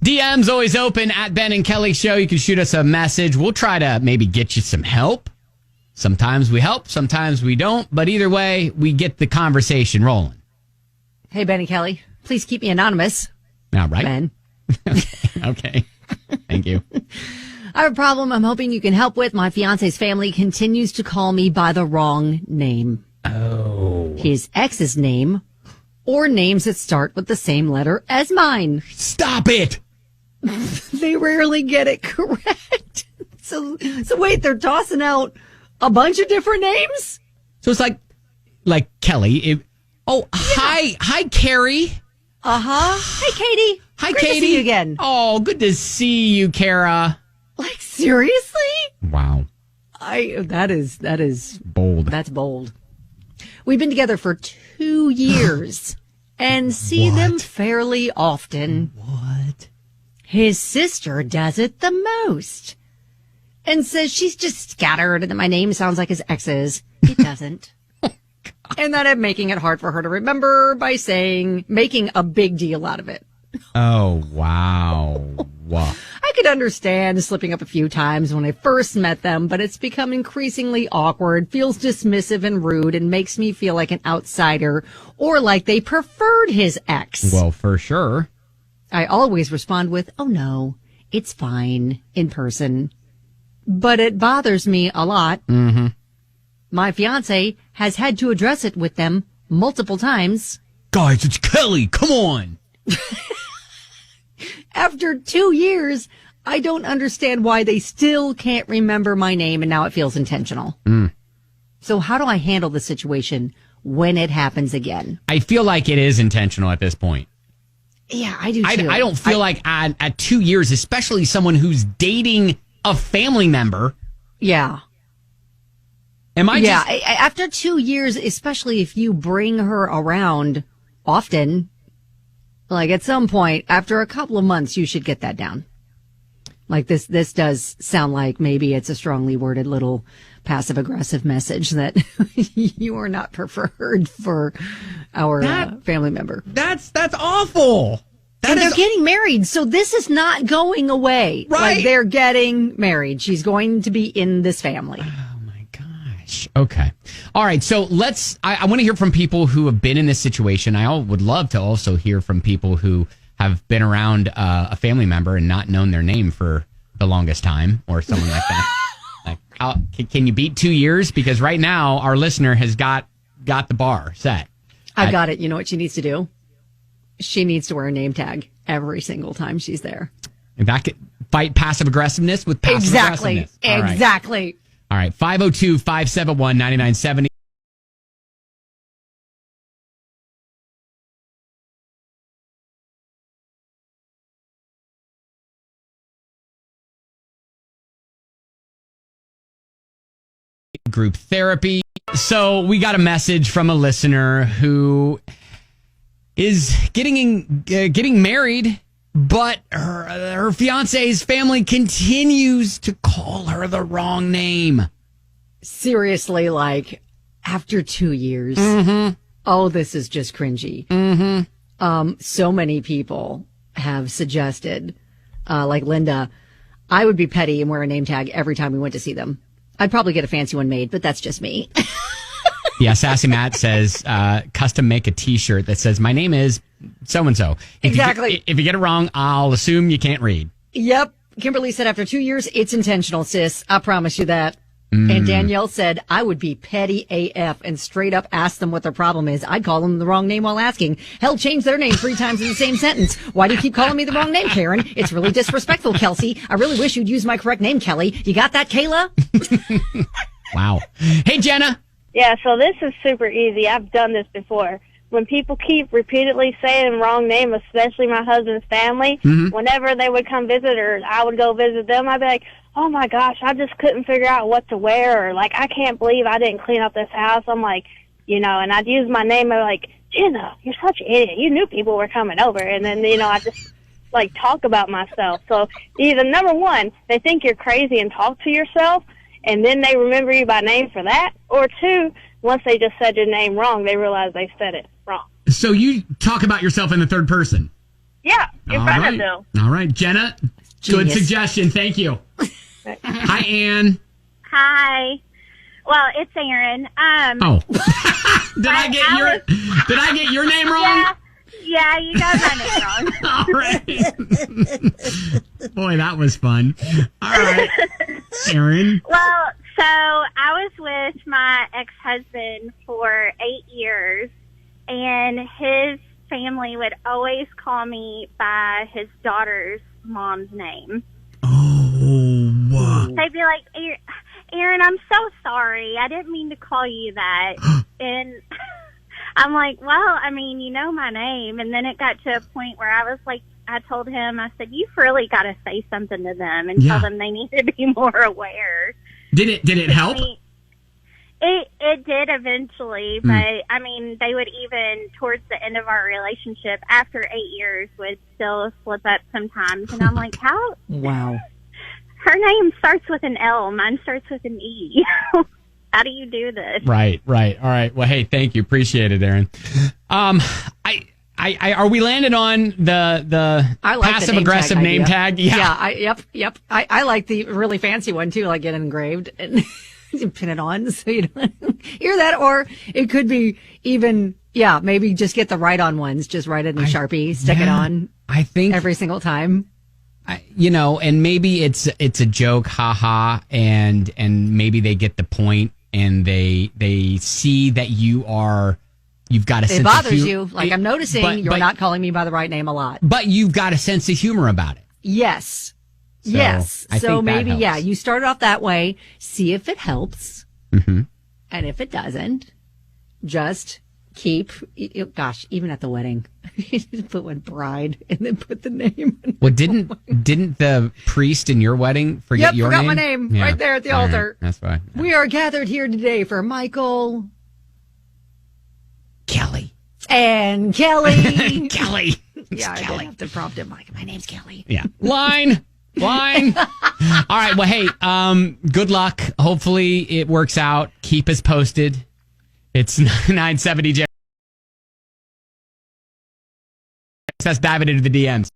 DM's always open at Ben and Kelly Show. You can shoot us a message. We'll try to maybe get you some help. Sometimes we help, sometimes we don't. But either way, we get the conversation rolling. Hey, Ben and Kelly, please keep me anonymous. All right. Ben. Okay. Thank you. I have a problem I'm hoping you can help with. My fiance's family continues to call me by the wrong name. Oh. His ex's name or names that start with the same letter as mine. Stop it. They rarely get it correct. So wait, they're tossing out a bunch of different names? So it's like Kelly. Hi, Carrie. Uh-huh. Hey, Katie. Hi, Great Katie. to see you again. Oh, good to see you, Kara. Like, seriously? Wow. That is bold. That's bold. We've been together for 2 years and see them fairly often. What? His sister does it the most and says she's just scattered and that my name sounds like his ex's. It doesn't. And that I'm making it hard for her to remember by making a big deal out of it. Oh, wow. Wow. I could understand slipping up a few times when I first met them, but it's become increasingly awkward, feels dismissive and rude, and makes me feel like an outsider or like they preferred his ex. Well, for sure. I always respond with, oh no, it's fine in person. But it bothers me a lot. Mm-hmm. My fiance has had to address it with them multiple times. Guys, it's Kelly. Come on. After 2 years, I don't understand why they still can't remember my name, and now it feels intentional. So how do I handle the situation when it happens again? I feel like it is intentional at this point. Yeah, I do too. I don't feel like at 2 years, especially someone who's dating a family member. Yeah. After 2 years, especially if you bring her around often, like at some point, after a couple of months, you should get that down. Like this does sound like maybe it's a strongly worded little passive aggressive message that you are not preferred for our family member. That's awful. They're getting married, so this is not going away. Right. Like they're getting married. She's going to be in this family. Okay. All right. So I want to hear from people who have been in this situation. I would love to also hear from people who have been around a family member and not known their name for the longest time or someone like that. Can you beat 2 years? Because right now our listener has got the bar set. I got it. You know what she needs to do? She needs to wear a name tag every single time she's there. And that could fight passive aggressiveness with passive aggressiveness. Exactly. All right, 502-571-9970. Group therapy. So we got a message from a listener who is getting married, but her fiance's family continues to call her the wrong name. Seriously, like after 2 years. Mm-hmm. Oh, this is just cringy. Mm-hmm. So many people have suggested, like Linda, I would be petty and wear a name tag every time we went to see them. I'd probably get a fancy one made, but that's just me. Yeah, Sassy Matt says, custom make a T-shirt that says, my name is so-and-so. Exactly. If you get it wrong, I'll assume you can't read. Yep. Kimberly said after 2 years, it's intentional, sis. I promise you that. And Danielle said, I would be petty AF and straight up ask them what their problem is. I'd call them the wrong name while asking. Hell, change their name 3 times in the same sentence. Why do you keep calling me the wrong name, Karen? It's really disrespectful, Kelsey. I really wish you'd use my correct name, Kelly. You got that, Kayla? Wow. Hey, Jenna. Yeah, so this is super easy. I've done this before. When people keep repeatedly saying the wrong name, especially my husband's family, whenever they would come visit or I would go visit them, I'd be like, oh my gosh, I just couldn't figure out what to wear, or like, I can't believe I didn't clean up this house. I'm like, and I'd use my name. I'm like, Jenna, you're such an idiot. You knew people were coming over. And then, I just like talk about myself. So either number one, they think you're crazy and talk to yourself, and then they remember you by name for that. Or two, once they just said your name wrong, they realize they said it wrong. So you talk about yourself in the third person? Yeah, in All front right. of them. All right, Jenna. Good Genius. suggestion. Thank you. Hi, Ann. Hi. Well, it's Aaron. Oh, did I get your name wrong? Yeah, you got my name wrong. All right. Boy, that was fun. All right, Aaron. Well, so I was with my ex-husband for 8 years, and his family would always call me by his daughter's mom's name. Oh, wow. They'd be like, Aaron, I'm so sorry. I didn't mean to call you that. And I'm like, well, I mean, you know my name. And then it got to a point where I was like, I told him, I said, you've really got to say something to them and tell them they need to be more aware. Did it help? It did eventually, but I mean, they would even towards the end of our relationship, after 8 years, would still slip up sometimes. And I'm like, how? Wow. Her name starts with an L. Mine starts with an E. How do you do this? Right. All right. Well, hey, thank you. Appreciate it, Aaron. I are we landed on the I like passive the aggressive name tag? Yeah. Yep. I like the really fancy one too, like get it engraved and you pin it on so you don't hear that. Or it could be even, maybe just get the write-on ones. Just write it in Sharpie, stick it on. I think every single time. And maybe it's a joke, haha, and maybe they get the point and they see that you've got a sense of humor. It bothers you. Like I'm noticing you're not calling me by the right name a lot. But you've got a sense of humor about it. Yes. I So think maybe, that helps. you start off that way, see if it helps. Mm-hmm. And if it doesn't, just keep, even at the wedding, put one bride and then put the name. Well, didn't the priest in your wedding forget your name? Forgot my name right there at the altar. Right. That's why. Yeah. We are gathered here today for Michael, Kelly, and Kelly. Kelly. Yeah, Kelly. I did have to prompt him. Like, my name's Kelly. Yeah. Line. All right. Well, hey, good luck. Hopefully it works out. Keep us posted. It's 970 J. Let's dive into the DMs.